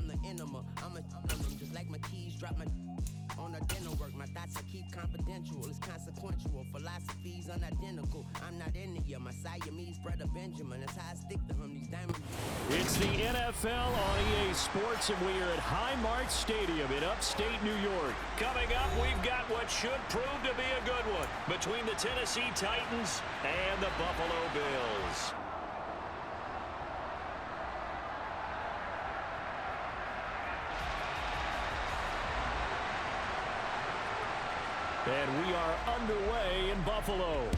I'm the enema. I'm a just like my keys, drop my on a dinner work. My thoughts I keep confidential. It's consequential. Philosophies unidentical. I'm not India. My Siamese brother Benjamin. That's how I stick to him. These diamonds. It's the NFL on EA Sports, and we are at Highmark Stadium in upstate New York. Coming up, we've got what should prove to be a good one between the Tennessee Titans and the Buffalo Bills. And we are underway in Buffalo.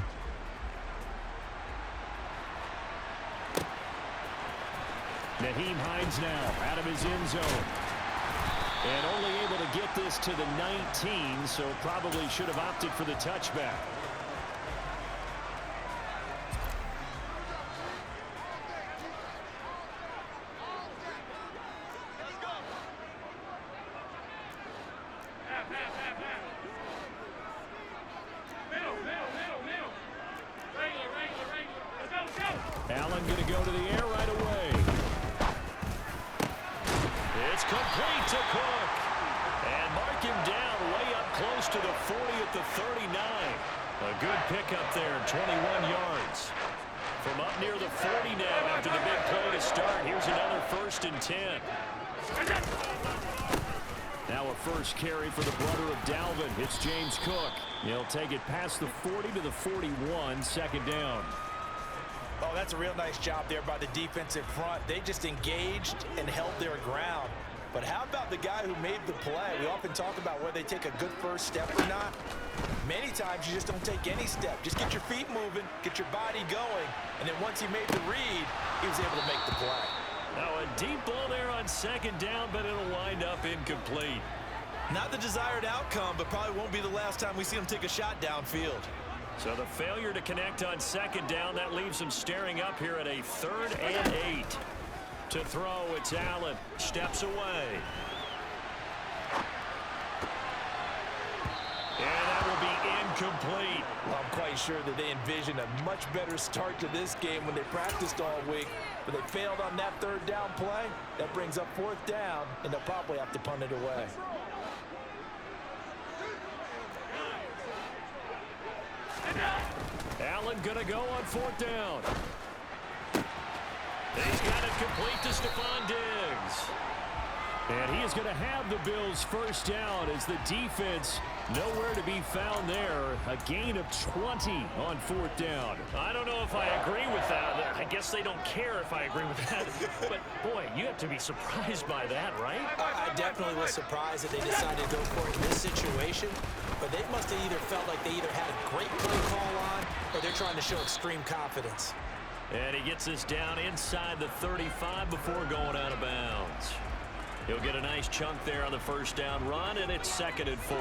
Nyheim Hines now out of his end zone. And only able to get this to the 19, so probably should have opted for the touchback. Allen going to go to the air right away. It's complete to Cook. And mark him down way up close to the 40 at the 39. A good pickup there, 21 yards. From up near the 40 now after the big play to start. Here's another 1st and 10. Now a first carry for the brother of Dalvin. It's James Cook. He'll take it past the 40 to the 41, 2nd down. Oh, that's a real nice job there by the defensive front. They just engaged and held their ground. But how about the guy who made the play? We often talk about whether they take a good first step or not. Many times you just don't take any step. Just get your feet moving, get your body going, and then once he made the read, he was able to make the play. Now a deep ball there on 2nd down, but it'll wind up incomplete. Not the desired outcome, but probably won't be the last time we see him take a shot downfield. So the failure to connect on 2nd down, that leaves him staring up here at a 3rd and 8. To throw, it's Allen. Steps away. And that will be incomplete. Well, I'm quite sure that they envisioned a much better start to this game when they practiced all week, but they failed on that 3rd down play. That brings up 4th down, and they'll probably have to punt it away. Allen gonna go on 4th down. He's got it complete to Stephon Diggs. And he is going to have the Bills' 1st down as the defense nowhere to be found there. A gain of 20 on 4th down. I don't know if I agree with that. I guess they don't care if I agree with that. But, boy, you have to be surprised by that, right? I definitely was surprised that they decided to go for it in this situation. But they must have either felt like they either had a great play call on or they're trying to show extreme confidence. And he gets this down inside the 35 before going out of bounds. He'll get a nice chunk there on the 1st down run, and it's 2nd and 4.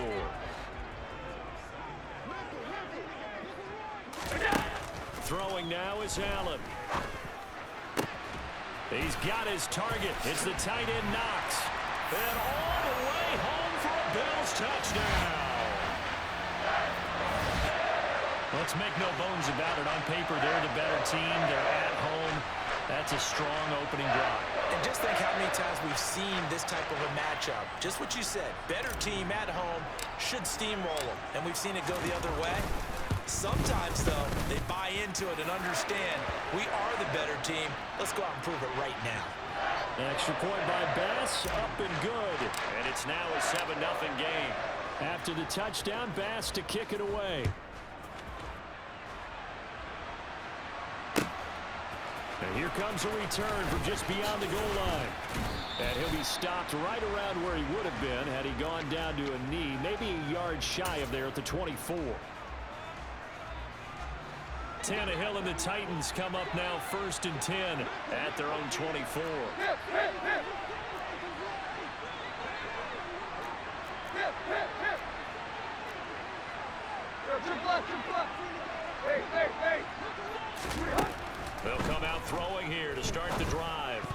Throwing now is Allen. He's got his target. It's the tight end Knox. And all the way home for a Bills touchdown. Let's make no bones about it. On paper, they're the better team. They're at home. That's a strong opening drive. And just think how many times we've seen this type of a matchup. Just what you said. Better team at home should steamroll them. And we've seen it go the other way. Sometimes, though, they buy into it and understand we are the better team. Let's go out and prove it right now. Extra point by Bass, up and good. And it's now a 7-0 game. After the touchdown, Bass to kick it away. And here comes a return from just beyond the goal line. And he'll be stopped right around where he would have been had he gone down to a knee, maybe a yard shy of there at the 24. Tannehill and the Titans come up now 1st and 10 at their own 24. They'll come out throwing here to start the drive.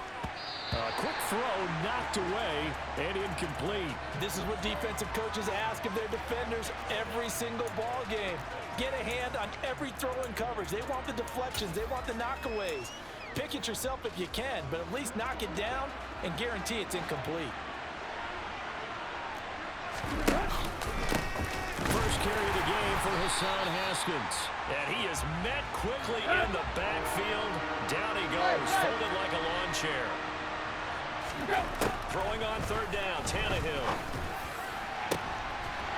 A quick throw knocked away and incomplete. This is what defensive coaches ask of their defenders every single ball game. Get a hand on every throw in coverage. They want the deflections. They want the knockaways. Pick it yourself if you can, but at least knock it down and guarantee it's incomplete. First carry of the game for Hassan Haskins. And he is met quickly in the backfield. Down he goes, folded like a lawn chair. Throwing on third down, Tannehill.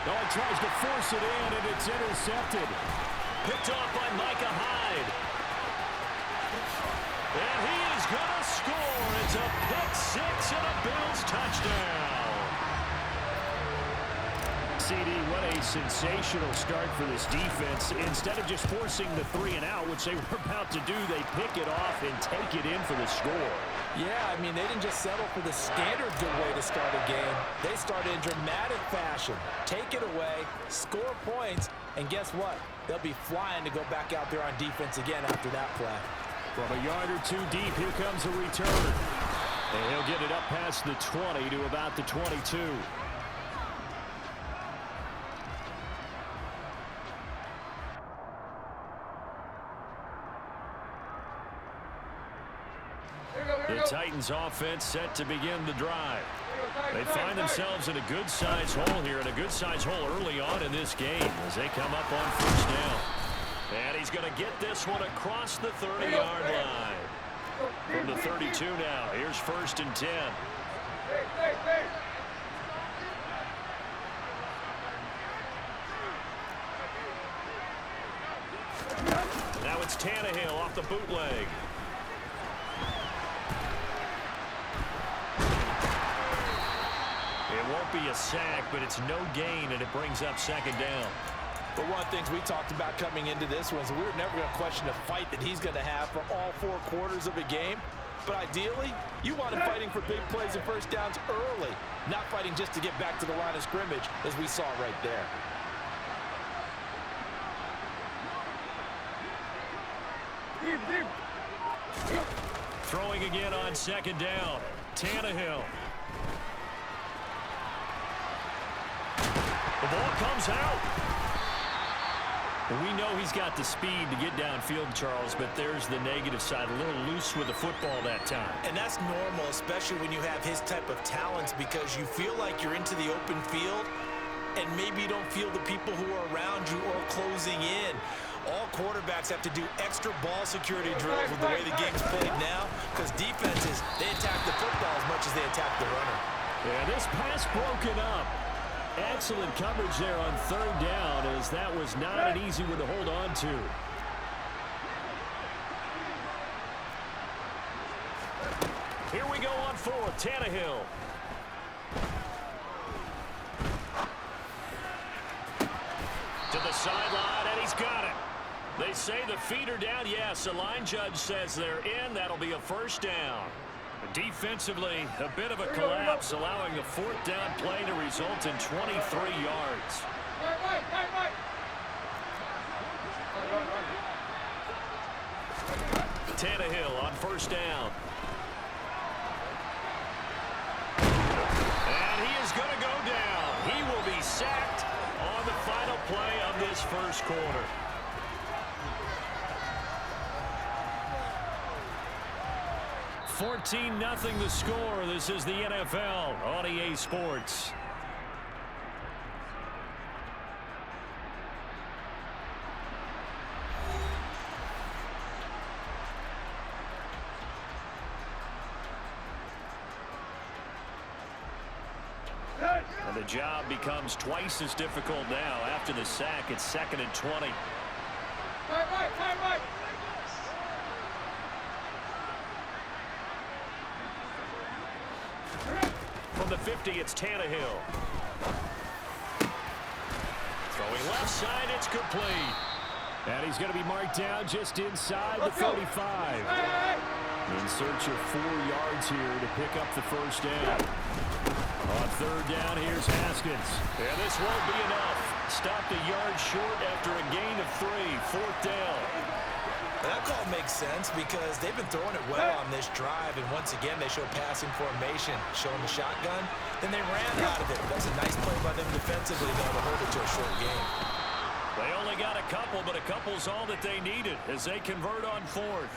Oh, he tries to force it in, and it's intercepted. Picked off by Micah Hyde. And he is going to score. It's a pick six and a Bills touchdown. CD, what a sensational start for this defense. Instead of just forcing the 3-and-out, which they were about to do, they pick it off and take it in for the score. Yeah, I mean, they didn't just settle for the standard good way to start a game. They started in dramatic fashion. Take it away, score points, and guess what? They'll be flying to go back out there on defense again after that play. From a yard or two deep, here comes a return. And he'll get it up past the 20 to about the 22. The Titans offense set to begin the drive. They find themselves in a good-sized hole here, and a good-sized hole early on in this game as they come up on first down. And he's going to get this one across the 30-yard line. From the 32 now, here's first and 10. Now it's Tannehill off the bootleg. It won't be a sack, but it's no gain, and it brings up second down. But one of the things we talked about coming into this was we were never going to question the fight that he's going to have for all 4 quarters of a game. But ideally, you want him fighting for big plays and first downs early, not fighting just to get back to the line of scrimmage, as we saw right there. Throwing again on second down. Tannehill. The ball comes out. We know he's got the speed to get downfield, Charles, but there's the negative side. A little loose with the football that time. And that's normal, especially when you have his type of talents, because you feel like you're into the open field and maybe you don't feel the people who are around you or closing in. All quarterbacks have to do extra ball security drills with the way the game's played now, because defenses, they attack the football as much as they attack the runner. Yeah, this pass broken up. Excellent coverage there on third down, as that was not an easy one to hold on to. Here we go on fourth. Tannehill. To the sideline, and he's got it. They say the feet are down. Yes, the line judge says they're in. That'll be a first down. Defensively, a bit of a collapse, allowing the fourth down play to result in 23 yards. Tannehill on first down. And he is going to go down. He will be sacked on the final play of this first quarter. 14-0 the score. This is the NFL on EA Sports. And the job becomes twice as difficult now. After the sack, it's 2nd and 20. From the 50, it's Tannehill. Throwing left side, it's complete. And he's going to be marked down just inside the 45. In search of 4 yards here to pick up the first down. On third down, here's Haskins. And this won't be enough. Stopped a yard short after a gain of 3. Fourth down. That call makes sense because they've been throwing it well on this drive, and once again they show passing formation, showing the shotgun. Then they ran out of it. That's a nice play by them defensively, though, to hold it to a short game. They only got a couple, but a couple's all that they needed as they convert on fourth.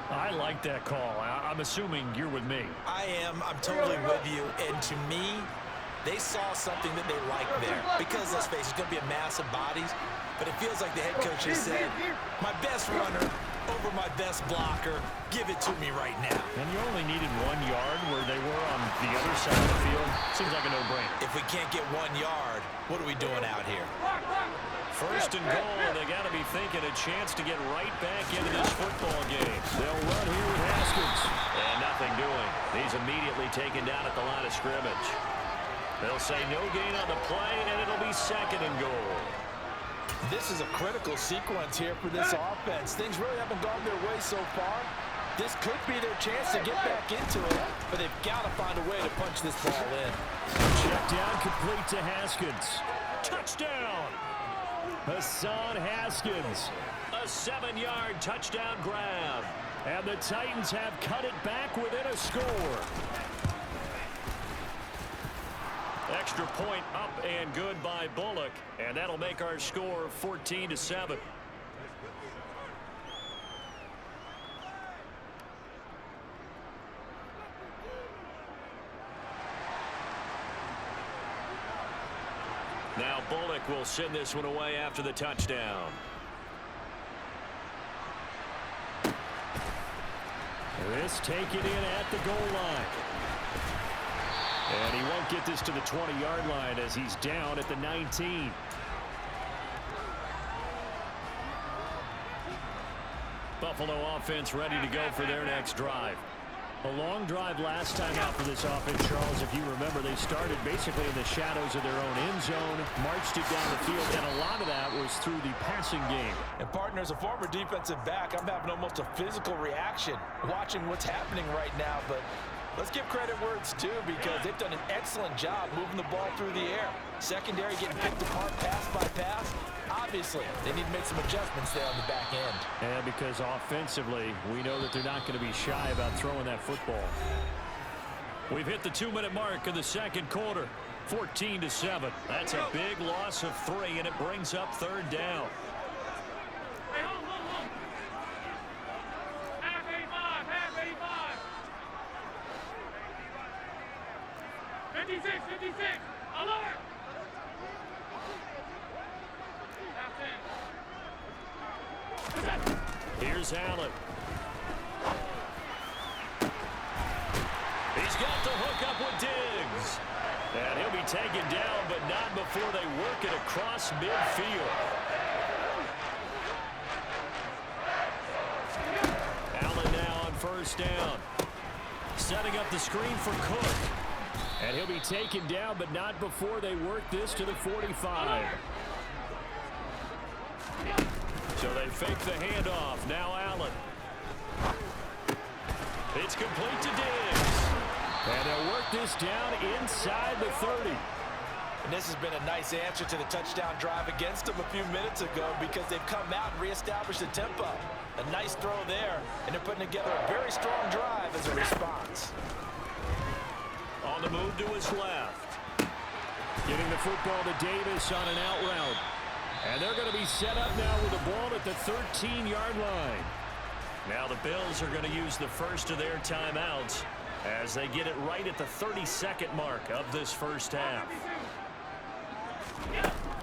I like that call. I'm assuming you're with me. I am. I'm totally with you. And to me, they saw something that they liked there. Because, let's face it, it's going to be a mass of bodies. But it feels like the head coach has said, my best runner over my best blocker, give it to me right now. And you only needed 1 yard where they were on the other side of the field. Seems like a no-brainer. If we can't get 1 yard, what are we doing out here? First and goal, and they got to be thinking a chance to get right back into this football game. They'll run here with Haskins. And nothing doing. He's immediately taken down at the line of scrimmage. They'll say no gain on the play, and it'll be second and goal. This is a critical sequence here for this offense. Things really haven't gone their way so far. This could be their chance to get back into it, but they've got to find a way to punch this ball in. Check down complete to Haskins. Touchdown! Hassan Haskins. A 7-yard touchdown grab. And the Titans have cut it back within a score. Extra point up and good by Bullock. And that'll make our score 14-7. Now Bullock will send this one away after the touchdown. This taken in at the goal line. And he won't get this to the 20-yard line as he's down at the 19. Buffalo offense ready to go for their next drive. A long drive last time out for this offense, Charles. If you remember, they started basically in the shadows of their own end zone, marched it down the field, and a lot of that was through the passing game. And partner, as a former defensive back, I'm having almost a physical reaction watching what's happening right now. But let's give credit where it's due, because they've done an excellent job moving the ball through the air. Secondary getting picked apart pass by pass. Obviously, they need to make some adjustments there on the back end. And because offensively, we know that they're not going to be shy about throwing that football. We've hit the 2-minute mark in the second quarter. 14-7. That's a big loss of 3, and it brings up third down. Here's Allen. He's got the hook up with Diggs. And he'll be taken down, but not before they work it across midfield. Allen now on first down. Setting up the screen for Cook. And he'll be taken down, but not before they work this to the 45. So they fake the handoff. Now Allen. It's complete to Diggs. And they'll work this down inside the 30. And this has been a nice answer to the touchdown drive against them a few minutes ago, because they've come out and reestablished the tempo. A nice throw there, and they're putting together a very strong drive as a response. On the move to his left. Getting the football to Davis on an out route. And they're going to be set up now with the ball at the 13-yard line. Now the Bills are going to use the first of their timeouts as they get it right at the 32nd mark of this first half.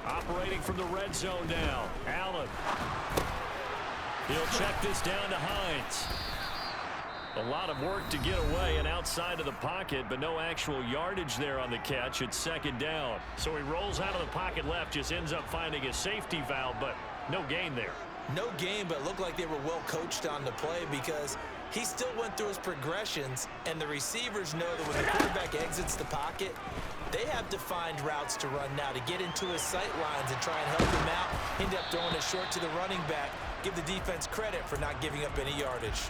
Operating from the red zone now. Allen. He'll check this down to Hines. A lot of work to get away and outside of the pocket, but no actual yardage there on the catch. It's second down. So he rolls out of the pocket left, just ends up finding a safety valve, but no gain there. No gain, but it looked like they were well coached on the play, because he still went through his progressions, and the receivers know that when the quarterback exits the pocket, they have defined routes to run now to get into his sight lines and try and help him out. End up throwing it short to the running back. Give the defense credit for not giving up any yardage.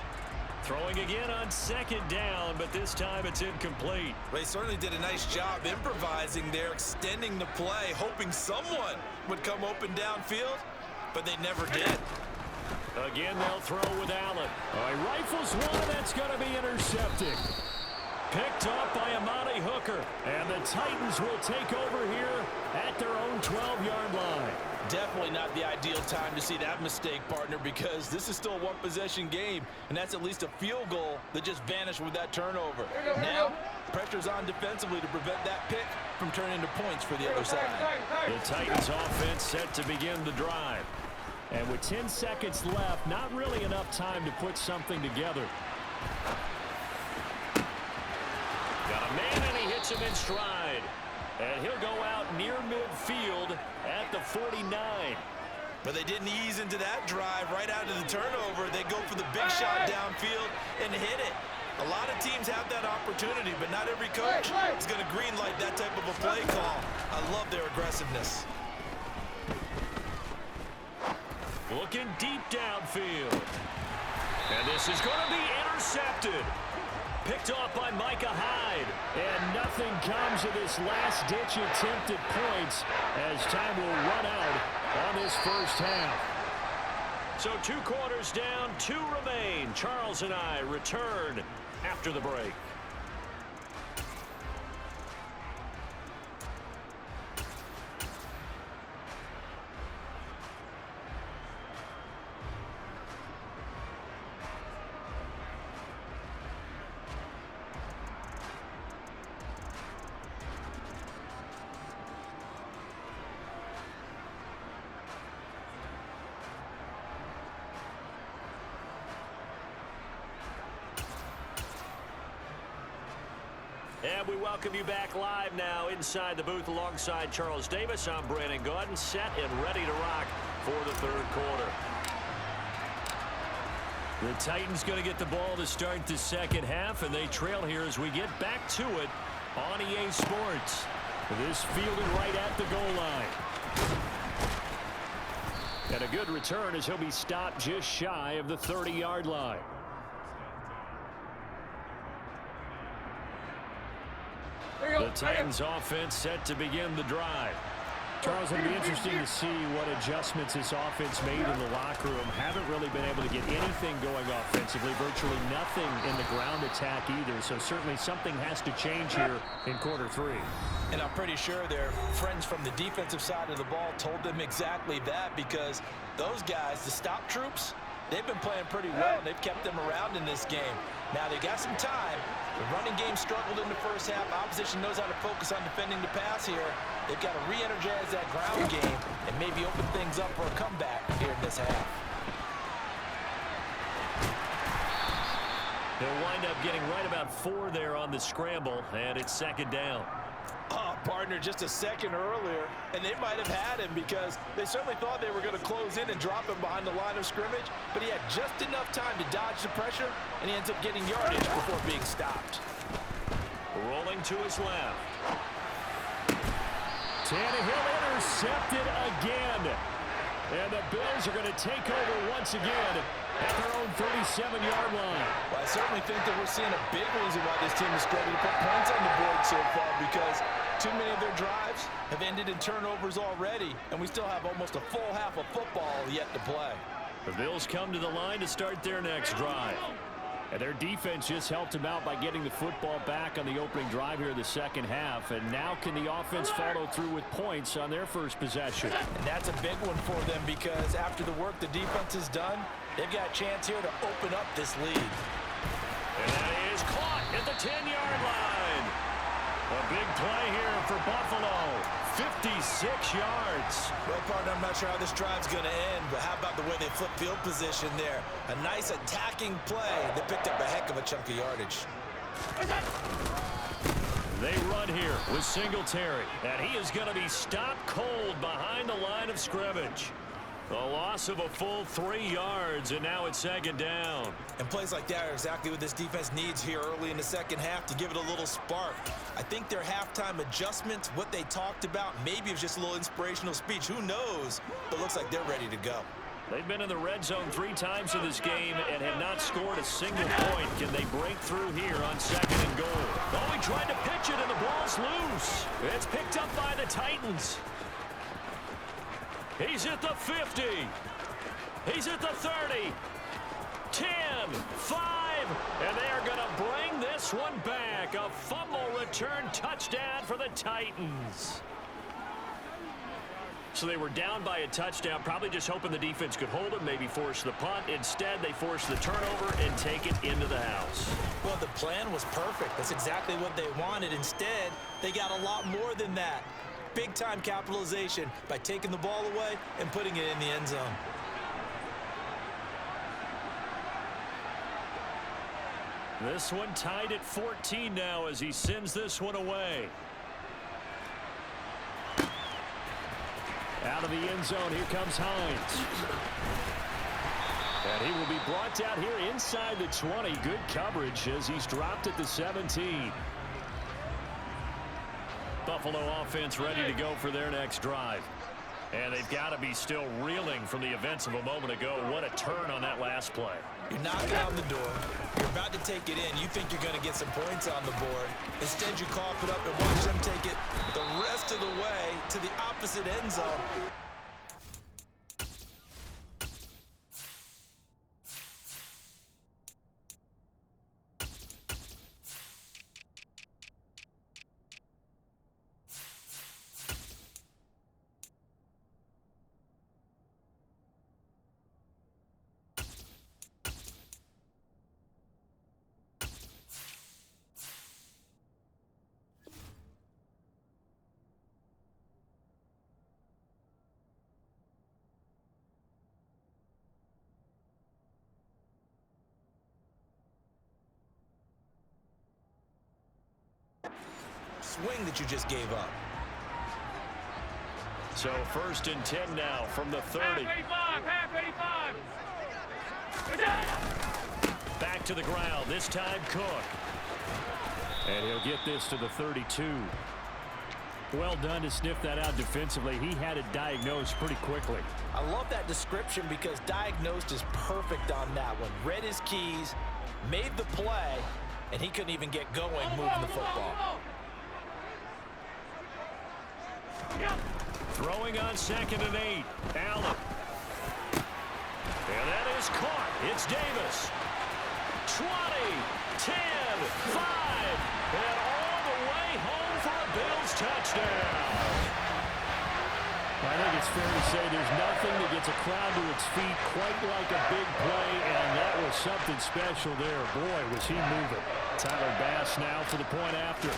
Throwing again on second down, but this time it's incomplete. Well, they certainly did a nice job improvising there, extending the play, hoping someone would come open downfield, but they never did. Again, they'll throw with Allen. He rifles one, that's going to be intercepted. Picked off by Amani Hooker. And the Titans will take over here at their own 12-yard line. Definitely not the ideal time to see that mistake, partner, because this is still a one-possession game, and that's at least a field goal that just vanished with that turnover. Now, pressure's on defensively to prevent that pick from turning into points for the other side. The Titans offense set to begin the drive. And with 10 seconds left, not really enough time to put something together. Got a man, and he hits him in stride. And he'll go out near midfield at the 49. But they didn't ease into that drive right out of the turnover. They go for the big shot downfield and hit it. A lot of teams have that opportunity, but not every coach is going to green light that type of a play call. I love their aggressiveness. Looking deep downfield. And this is going to be intercepted. Picked off by Micah Hyde. And nothing comes of this last-ditch attempt at points as time will run out on this first half. So 2 quarters down, 2 remain. Charles and I return after the break. And we welcome you back live now inside the booth alongside Charles Davis. I'm Brandon Gaudin, set and ready to rock for the third quarter. The Titans going to get the ball to start the second half, and they trail here as we get back to it on EA Sports. This fielded right at the goal line. And a good return as he'll be stopped just shy of the 30-yard line. The Titans offense set to begin the drive. Charles, it'll be interesting to see what adjustments this offense made in the locker room. Haven't really been able to get anything going offensively. Virtually nothing in the ground attack either. So certainly something has to change here in quarter 3. And I'm pretty sure their friends from the defensive side of the ball told them exactly that, because those guys, the stop troops, they've been playing pretty well, and they've kept them around in this game. Now, they got some time. The running game struggled in the first half. Opposition knows how to focus on defending the pass here. They've got to re-energize that ground game and maybe open things up for a comeback here in this half. They'll wind up getting right about 4 there on the scramble, and it's second down. Oh, partner, just a second earlier, and they might have had him because they certainly thought they were going to close in and drop him behind the line of scrimmage, but he had just enough time to dodge the pressure, and he ends up getting yardage before being stopped. Rolling to his left. Tannehill intercepted again. And the Bills are going to take over once again at their own 37-yard line. Well, I certainly think that we're seeing a big reason why this team is struggling to put points on the board so far, because too many of their drives have ended in turnovers already, and we still have almost a full half of football yet to play. The Bills come to the line to start their next drive. And their defense just helped them out by getting the football back on the opening drive here in the second half. And now can the offense follow through with points on their first possession? And that's a big one for them, because after the work the defense has done, they've got a chance here to open up this lead. And that is caught at the 10-yard line. A big play here for Buffalo. 56 yards. Well, partner, I'm not sure how this drive's going to end, but how about the way they flip field position there? A nice attacking play that picked up a heck of a chunk of yardage. They run here with Singletary, and he is going to be stopped cold behind the line of scrimmage. A loss of a full 3 yards, and now it's second down. And plays like that are exactly what this defense needs here early in the second half to give it a little spark. I think their halftime adjustments, what they talked about, maybe it was just a little inspirational speech. Who knows? But it looks like they're ready to go. They've been in the red zone 3 times in this game and have not scored a single point. Can they break through here on second and goal? Oh, he tried to pitch it, and the ball's loose. It's picked up by the Titans. He's at the 50. He's at the 30. 10, 5, and they are going to bring this one back. A fumble return touchdown for the Titans. So they were down by a touchdown, probably just hoping the defense could hold them, maybe force the punt. Instead, they forced the turnover and take it into the house. Well, the plan was perfect. That's exactly what they wanted. Instead, they got a lot more than that. Big-time capitalization by taking the ball away and putting it in the end zone. This one tied at 14 now as he sends this one away. Out of the end zone, here comes Hines. And he will be brought down here inside the 20. Good coverage as he's dropped at the 17. Buffalo offense ready to go for their next drive. And they've got to be still reeling from the events of a moment ago. What a turn on that last play. You're knocking on the door. You're about to take it in. You think you're going to get some points on the board. Instead, you cough it up and watch them take it the rest of the way to the opposite end zone. Swing that you just gave up. So 1st and 10 now from the 30. Half 85. Back to the ground, this time Cook. And he'll get this to the 32. Well done to sniff that out defensively. He had it diagnosed pretty quickly. I love that description because diagnosed is perfect on that one. Read his keys, made the play, and he couldn't even get going moving the football. Throwing on 2nd and 8. Allen. And that is caught. It's Davis. 20, 10, 5, and all the way home for a Bills touchdown. I think it's fair to say there's nothing that gets a crowd to its feet quite like a big play, and that was something special there. Boy, was he moving. Tyler Bass now for the point after.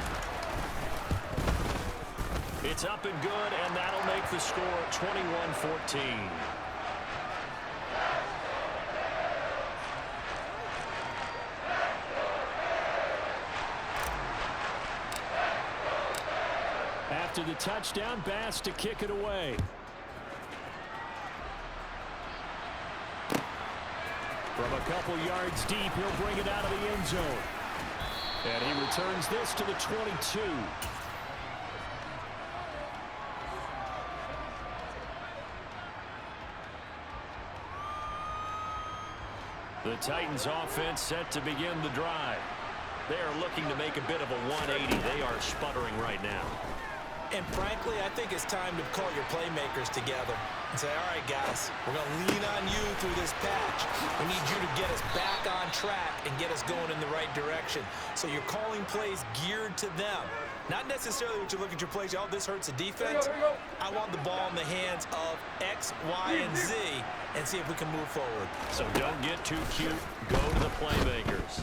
It's up and good, and that'll make the score 21-14. After the touchdown, Bass to kick it away. From a couple yards deep, he'll bring it out of the end zone. And he returns this to the 22. The Titans offense set to begin the drive. They are looking to make a bit of a 180. They are sputtering right now. And frankly, I think it's time to call your playmakers together and say, all right, guys, we're going to lean on you through this patch. We need you to get us back on track and get us going in the right direction. So you're calling plays geared to them. Not necessarily what you look at your plays, oh, this hurts the defense. I want the ball in the hands of X, Y, and Z and see if we can move forward. So don't get too cute. Go to the playmakers.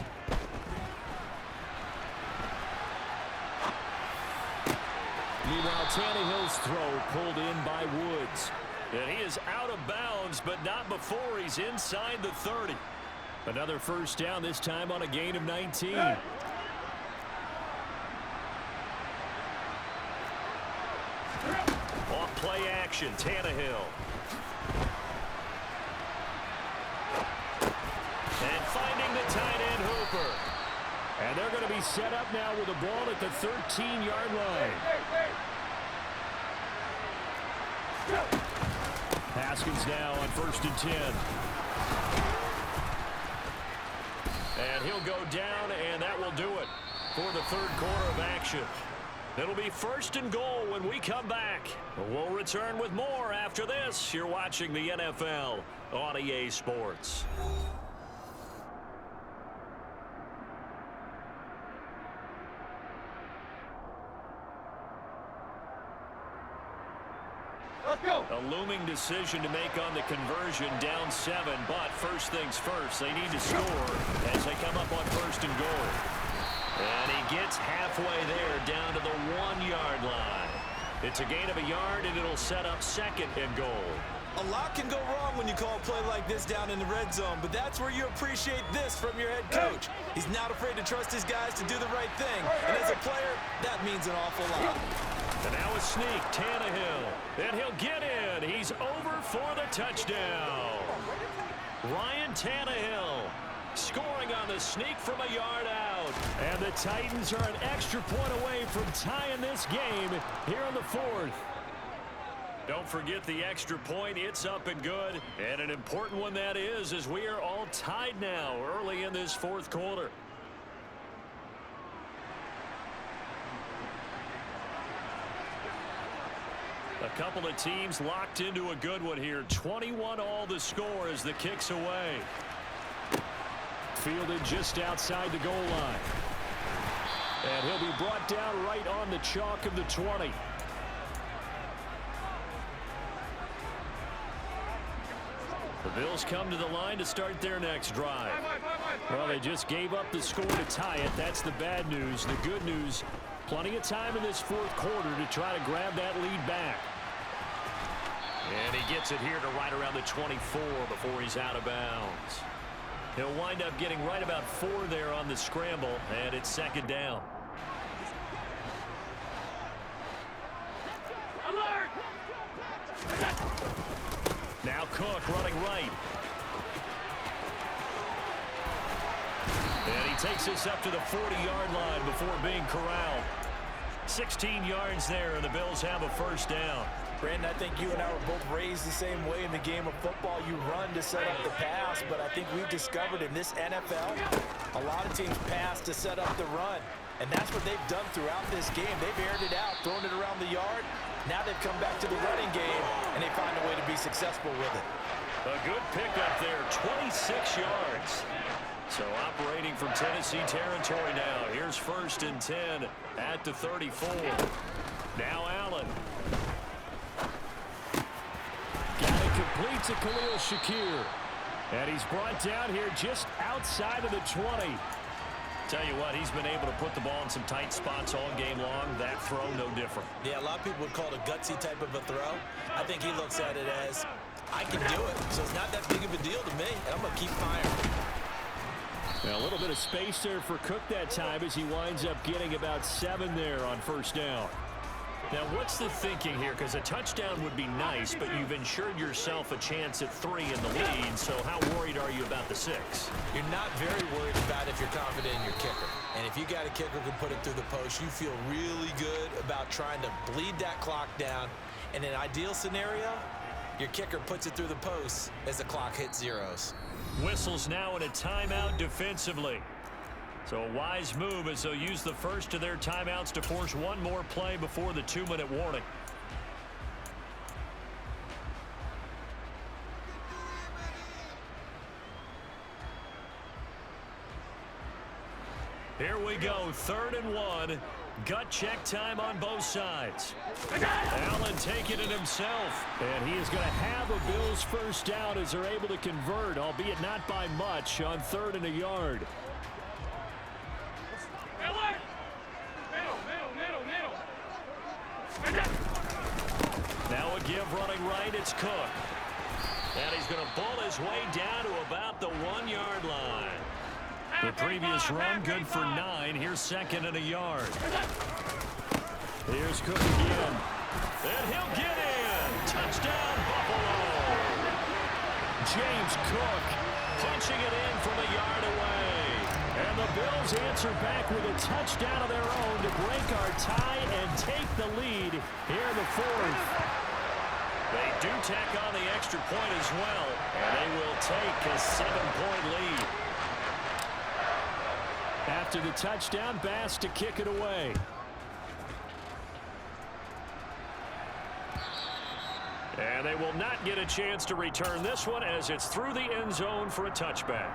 Meanwhile, Tannehill's throw pulled in by Woods. And he is out of bounds, but not before he's inside the 30. Another first down, this time on a gain of 19. Off play action, Tannehill. And finding the tight end, Hooper. And they're going to be set up now with the ball at the 13-yard line. Haskins now on 1st and 10. And he'll go down, and that will do it for the third quarter of action. It'll be 1st and goal when we come back. We'll return with more after this. You're watching the NFL on EA Sports. A looming decision to make on the conversion, down 7, but first things first, they need to score as they come up on 1st and goal. And he gets halfway there, down to the 1-yard line. It's a gain of a yard, and it'll set up 2nd and goal. A lot can go wrong when you call a play like this down in the red zone, but that's where you appreciate this from your head coach. He's not afraid to trust his guys to do the right thing, and as a player, that means an awful lot. And now a sneak, Tannehill, and he'll get in. He's over for the touchdown. Ryan Tannehill scoring on the sneak from a yard out. And the Titans are an extra point away from tying this game here in the 4th. Don't forget the extra point. It's up and good. And an important one that is, as we are all tied now early in this 4th quarter. A couple of teams locked into a good one here. 21 all the score as the kick's away. Fielded just outside the goal line. And he'll be brought down right on the chalk of the 20. The Bills come to the line to start their next drive. Well, they just gave up the score to tie it. That's the bad news. The good news, plenty of time in this 4th quarter to try to grab that lead back. And he gets it here to right around the 24 before he's out of bounds. He'll wind up getting right about 4 there on the scramble, and it's 2nd down. Alert! Now Cook running right. And he takes this up to the 40-yard line before being corralled. 16 yards there, and the Bills have a 1st down. Brandon, I think you and I were both raised the same way in the game of football. You run to set up the pass, but I think we've discovered in this NFL, a lot of teams pass to set up the run. And that's what they've done throughout this game. They've aired it out, thrown it around the yard. Now they've come back to the running game, and they find a way to be successful with it. A good pickup there, 26 yards. So operating from Tennessee territory now. Here's 1st and 10 at the 34. Now Allen. Got it complete to Khalil Shakir. And he's brought down here just outside of the 20. Tell you what, he's been able to put the ball in some tight spots all game long. That throw, no different. Yeah, a lot of people would call it a gutsy type of a throw. I think he looks at it as, I can do it, so it's not that big of a deal to me, and I'm going to keep firing. Now, a little bit of space there for Cook that time as he winds up getting about 7 there on 1st down. Now, what's the thinking here? Because a touchdown would be nice, but you've ensured yourself a chance at 3 in the lead, so how worried are you about the 6? You're not very worried about if you're confident in your kicker. And if you got a kicker who can put it through the post, you feel really good about trying to bleed that clock down. In an ideal scenario, your kicker puts it through the post as the clock hits zeros. Whistles now in a timeout defensively. So a wise move as they'll use the first of their timeouts to force one more play before the 2-minute warning. Here we go, 3rd and 1. Gut check time on both sides. Allen taking it himself. And he is going to have a Bills 1st down as they're able to convert, albeit not by much, on 3rd and a yard. Now a give running right, it's Cook. And he's going to bull his way down to about the 1-yard line. The previous run good for 9. Here's 2nd and a yard. Here's Cook again. And he'll get in. Touchdown, Buffalo. James Cook punching it in from a yard away. And the Bills answer back with a touchdown of their own to break our tie and take the lead here in the 4th. They do tack on the extra point as well, and they will take a 7-point lead. After the touchdown, Bass to kick it away. And they will not get a chance to return this one as it's through the end zone for a touchback.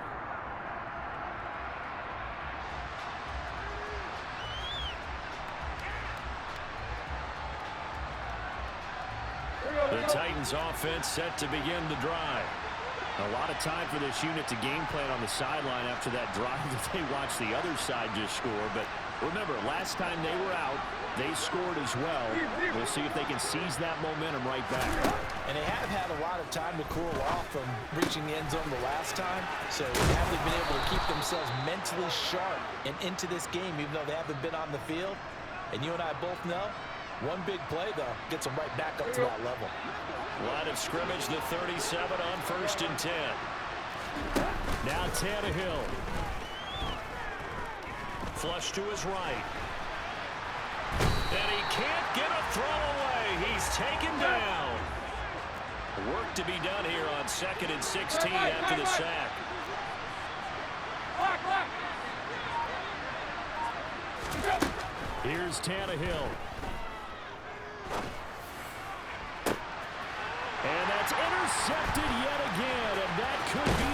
The Titans offense set to begin the drive. A lot of time for this unit to game plan on the sideline after that drive that they watched the other side just score. But remember, last time they were out, they scored as well. We'll see if they can seize that momentum right back. And they have had a lot of time to cool off from reaching the end zone the last time. So have they been able to keep themselves mentally sharp and into this game, even though they haven't been on the field? And you and I both know, one big play, though, gets them right back up to that level. Line of scrimmage, the 37 on 1st and 10. Now Tannehill. Flush to his right. And he can't get a throw away. He's taken down. Work to be done here on 2nd and 16 after the sack. Here's Tannehill. And that's intercepted yet again, and that could be